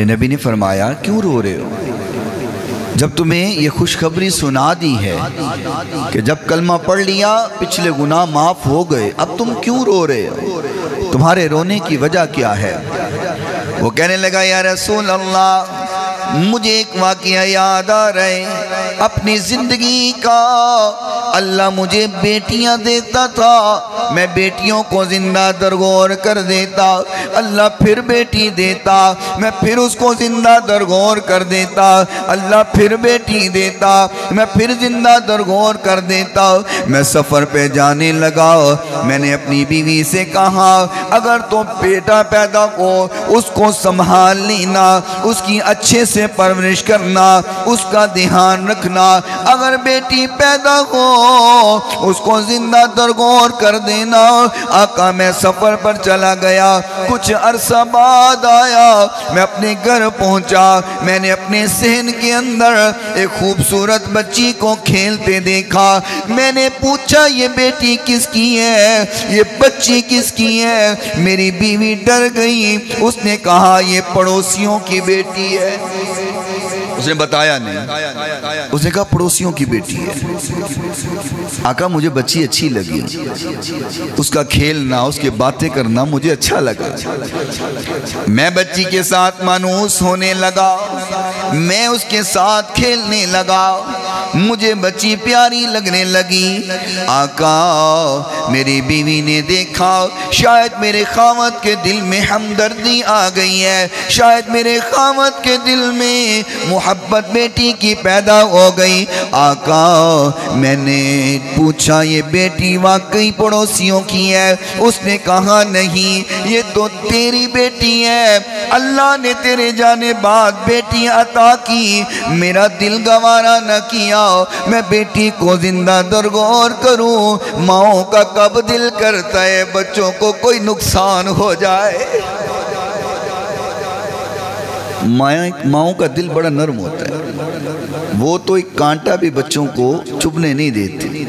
نبی نے فرمایا کیوں رو رہے ہو؟ جب تمہیں یہ خوشخبری سنا دی ہے کہ جب کلمہ پڑھ لیا پچھلے گناہ معاف ہو گئے، اب تم کیوں رو رہے ہو؟ تمہارے رونے کی وجہ کیا ہے؟ وہ کہنے لگا یا رسول اللہ مجھے ایک واقعہ یاد آ رہا ہے اپنی زندگی کا۔ اللہ مجھے بیٹیاں دیتا تھا، میں بیٹیوں کو زندہ درگور کر دیتا، اللہ پھر بیٹی دیتا، میں پھر اس کو زندہ درگور کر دیتا، اللہ پھر بیٹی دیتا، میں پھر زندہ درگور کر دیتا۔ میں سفر پہ جانے لگا، میں نے اپنی بیوی سے کہا اگر تو بیٹا پیدا ہو اس کو سنبھال لینا، اس کی اچھے سے پرورش کرنا، اس کا دھیان رکھنا، اگر بیٹی پیدا ہو اس کو زندہ درگور کر دینا۔ آقا میں سفر پر چلا گیا، کچھ عرصہ بعد آیا، میں اپنے گھر پہنچا، میں نے اپنے صحن کے اندر ایک خوبصورت بچی کو کھیلتے دیکھا۔ میں نے پوچھا یہ بیٹی کس کی ہے، یہ بچی کس کی ہے؟ میری بیوی ڈر گئی، اس نے کہا یہ پڑوسیوں کی بیٹی ہے۔ اس نے بتایا نہیں، اس نے کہا پڑوسیوں کی بیٹی ہے۔ آقا مجھے بچی اچھی لگی، اس کا کھیلنا، اس کے باتیں کرنا مجھے اچھا لگا، میں بچی کے ساتھ مانوس ہونے لگا، میں اس کے ساتھ کھیلنے لگا، مجھے بچی پیاری لگنے لگی۔ آقا میری بیوی نے دیکھا شاید میرے خاوند کے دل میں ہمدردی آ گئی ہے، شاید میرے خاوند کے دل میں محبت بیٹی کی پیدا ہو گئی۔ آقا میں نے پوچھا یہ بیٹی واقعی پڑوسیوں کی ہے؟ اس نے کہا نہیں، یہ تو تیری بیٹی ہے، اللہ نے تیرے جانے بعد بیٹی عطا کی، میرا دل گوارا نہ کیا میں بیٹی کو زندہ درگور کروں۔ ماؤں کا کب دل کرتا ہے بچوں کو کوئی نقصان ہو جائے؟ ماؤں کا دل بڑا نرم ہوتا ہے، وہ تو ایک کانٹا بھی بچوں کو چبھنے نہیں دیتی،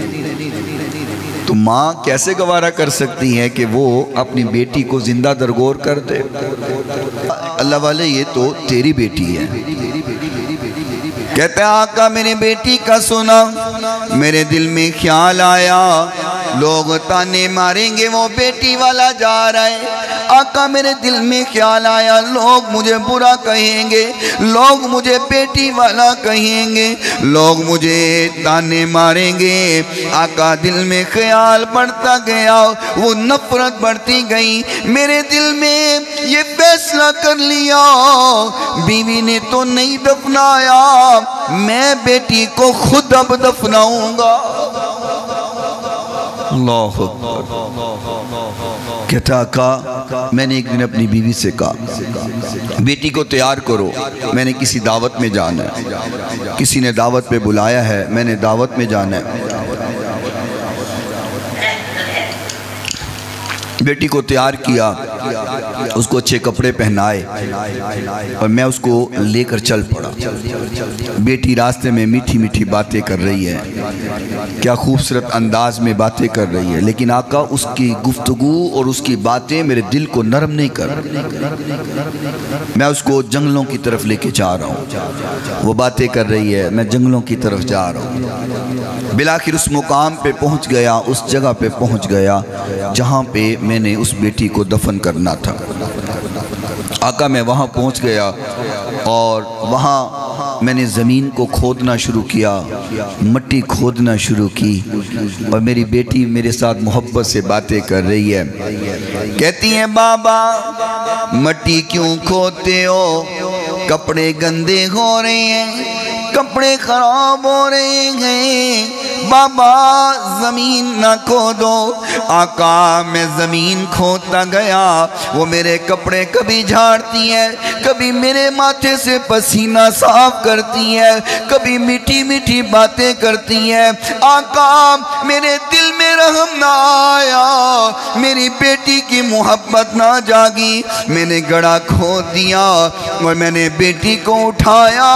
تو ماں کیسے گوارا کر سکتی ہے کہ وہ اپنی بیٹی کو زندہ درگور کر دے؟ اللہ والے یہ تو تیری بیٹی ہے۔ کہتے ہیں آقا میرے بیٹی کا سنا، میرے دل میں خیال آیا لوگ تانے ماریں گے وہ بیٹی والا جا رہا ہے۔ آقا میرے دل میں خیال آیا لوگ مجھے برا کہیں گے، لوگ مجھے بیٹی والا کہیں گے، لوگ مجھے تانے ماریں گے۔ آقا دل میں خیال بڑھتا گیا، وہ نفرت بڑھتی گئی، میرے دل میں یہ فیصلہ کر لیا بیوی نے تو نہیں دفنایا، میں بیٹی کو خود اب دفناؤں گا۔ اللہ اکبر۔ کہتا آقا میں نے ایک دن اپنی بیوی سے کہا بیٹی کو تیار کرو، میں نے کسی دعوت میں جانا ہے، کسی نے دعوت پہ بلایا ہے، میں نے دعوت میں جانا ہے۔ بیٹی کو تیار کیا، اس کو اچھے کپڑے پہنائے اور میں اس کو لے کر چل پڑا۔ بیٹی راستے میں میٹھی میٹھی باتیں کر رہی ہے، کیا خوبصورت انداز میں باتیں کر رہی ہے، لیکن آقا اس کی گفتگو اور اس کی باتیں میرے دل کو نرم نہیں کر رہی۔ میں اس کو جنگلوں کی طرف لے کے جا رہا ہوں، وہ باتیں کر رہی ہے، میں جنگلوں کی طرف جا رہا ہوں۔ بلاخر اس مقام پہ پہنچ گیا، اس جگہ پہ پہنچ گیا جہاں پہ میں نے اس بیٹی کو دفن کرنا تھا۔ آقا میں وہاں پہنچ گیا اور وہاں میں نے زمین کو کھودنا شروع کیا، مٹی کھودنا شروع کی، اور میری بیٹی میرے ساتھ محبت سے باتیں کر رہی ہے۔ کہتی ہیں بابا مٹی کیوں کھودتے ہو؟ کپڑے گندے ہو رہے ہیں، کپڑے خراب ہو رہے ہیں، بابا زمین نہ کھودو۔ آقا میں زمین کھودتا گیا، وہ میرے کپڑے کبھی جھاڑتی ہے، کبھی میرے ماتھے سے پسینہ صاف کرتی ہے، کبھی میٹھی میٹھی باتیں کرتی ہے۔ آقا میرے دل میں رحم نہ آیا، میری بیٹی کی محبت نہ جاگی، میں نے گڑھا کھود دیا اور میں نے بیٹی کو اٹھایا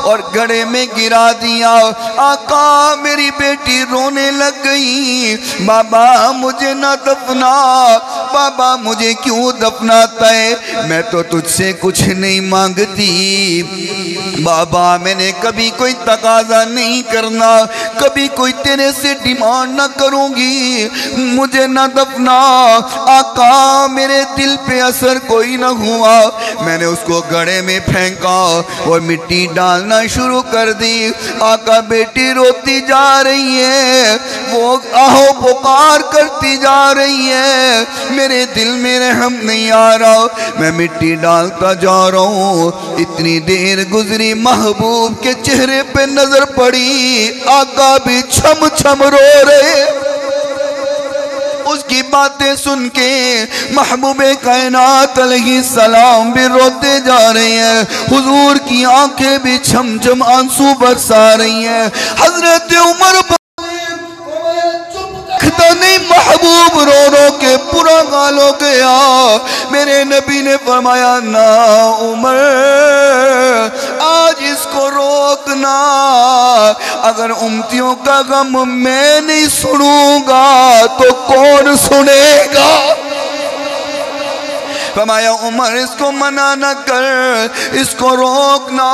اور گڑھے میں گرا دیا۔ آقا میری بیٹی رونے لگ گئی، بابا مجھے نہ دفنا، بابا مجھے کیوں دفناتا ہے، میں تو تجھ سے کچھ نہیں مانگتی بابا، میں نے کبھی کوئی تقاضا نہیں کرنا، کبھی کوئی تیرے سے ڈیمانڈ نہ کروں گی، مجھے نہ دفنا۔ آقا میرے دل پہ اثر کوئی نہ ہوا، میں نے اس کو گڑھے میں پھینکا اور مٹی ڈالنا شروع کر دی۔ آقا بیٹی روتی جا رہی ہے، وہ آہو پکار کرتی جا رہی ہے، میرے دل میں رحم نہیں آ رہا، میں مٹی ڈالتا جا رہا ہوں۔ اتنی دیر گزری، محبوب کے چہرے پہ نظر پڑی، آقا بھی چھم چھم رو رہے۔ اس کی باتیں سن کے محبوب کائنات علیہ السلام بھی روتے جا رہے ہیں، حضور کی آنکھیں بھی چھم چھم آنسو برسا رہی ہیں۔ حضرت عمر نہیں، محبوب رو رو کے پورا غال ہو گیا۔ میرے نبی نے فرمایا نا عمر آج اس کو روکنا، اگر امتیوں کا غم میں نہیں سنوں گا تو کون سنے گا؟ فرمایا عمر اس کو منع نہ کر، اس کو روکنا،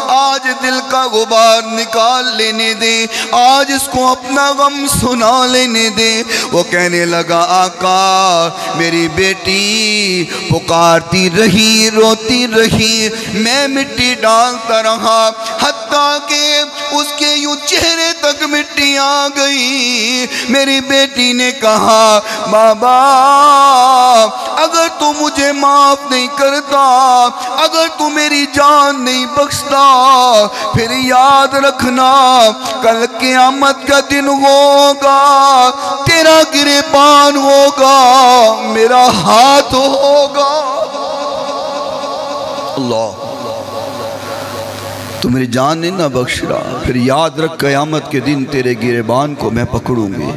آج دل کا غبار نکال لینے دے، آج اس کو اپنا غم سنا لینے دے۔ وہ کہنے لگا آقا میری بیٹی پکارتی رہی، روتی رہی، میں مٹی ڈالتا رہا، حتیٰ کہ اس کے یوں چہرے تک مٹی آ گئی۔ میری بیٹی نے کہا بابا اگر تو مجھے معاف نہیں کرتا، اگر تو میری جان نہیں بخشتا، پھر یاد رکھنا کل قیامت کا دن ہوگا، تیرا گریبان ہوگا، میرا ہاتھ ہوگا۔ اللہ تو میری جان نہیں نہ بخش رہا، پھر یاد رکھ قیامت کے دن تیرے گریبان کو میں پکڑوں گی۔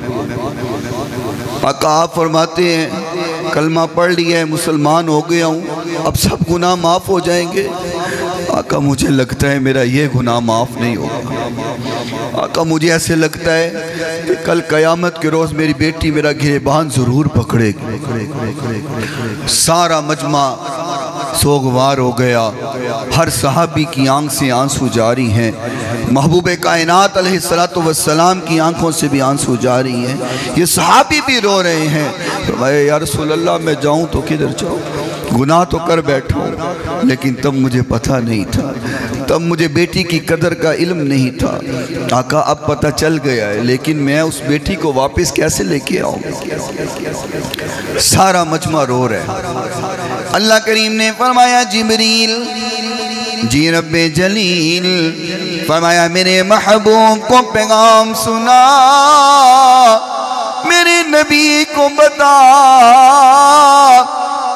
آقا آپ فرماتے ہیں کلمہ پڑھ لیا ہے، مسلمان ہو گیا ہوں، اب سب گناہ معاف ہو جائیں گے؟ آقا مجھے لگتا ہے میرا یہ گناہ معاف نہیں ہوگا، آقا مجھے ایسے لگتا ہے کہ کل قیامت کے روز میری بیٹی میرا گریبان ضرور پکڑے گی۔ سارا مجمع سوگوار ہو گیا، ہر صحابی کی آنکھ سے آنسو جاری ہیں، محبوب کائنات علیہ السلام کی آنکھوں سے بھی آنسو جاری ہیں، یہ صحابی بھی رو رہے ہیں۔ فرمایا یا رسول اللہ میں جاؤں تو کدھر جاؤں، گناہ تو کر بیٹھا ہوں، لیکن تب مجھے پتہ نہیں تھا، تب مجھے بیٹی کی قدر کا علم نہیں تھا۔ آقا اب پتہ چل گیا ہے، لیکن میں اس بیٹی کو واپس کیسے لے کے آؤں؟ سارا مجمع رو رہا ہے۔ اللہ کریم نے فرمایا جبریل جی رب جلیل، فرمایا میرے محبوب کو پیغام سنا، میرے نبی کو بتا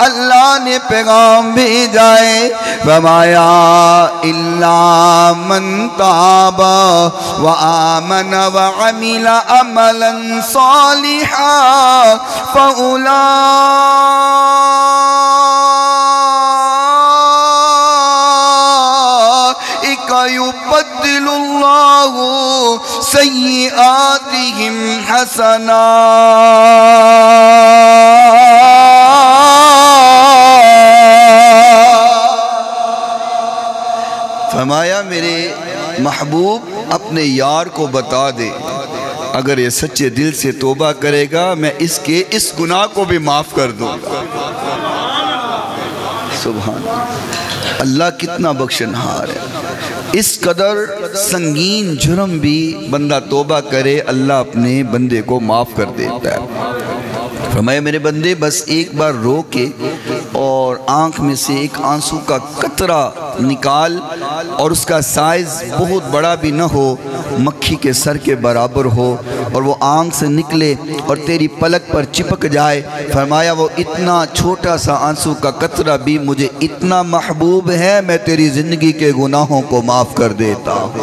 اللہ نے پیغام بھیجا ہے۔ فرمایا الا من تاب وآمن وعمل عملا صالحا يبدل اللہ سیئاتہم حسنات۔ فرمایا میرے محبوب اپنے یار کو بتا دے، اگر یہ سچے دل سے توبہ کرے گا میں اس کے اس گناہ کو بھی معاف کر دوں گا۔ سبحان اللہ کتنا بخشنہار ہے۔ اس قدر سنگین جرم بھی بندہ توبہ کرے اللہ اپنے بندے کو معاف کر دیتا ہے۔ فرمایا میرے بندے بس ایک بار رو کے اور آنکھ میں سے ایک آنسو کا قطرہ نکال، اور اس کا سائز بہت بڑا بھی نہ ہو، مکھی کے سر کے برابر ہو، اور وہ آنکھ سے نکلے اور تیری پلک پر چپک جائے۔ فرمایا وہ اتنا چھوٹا سا آنسو کا قطرہ بھی مجھے اتنا محبوب ہے، میں تیری زندگی کے گناہوں کو معاف کر دیتا ہوں۔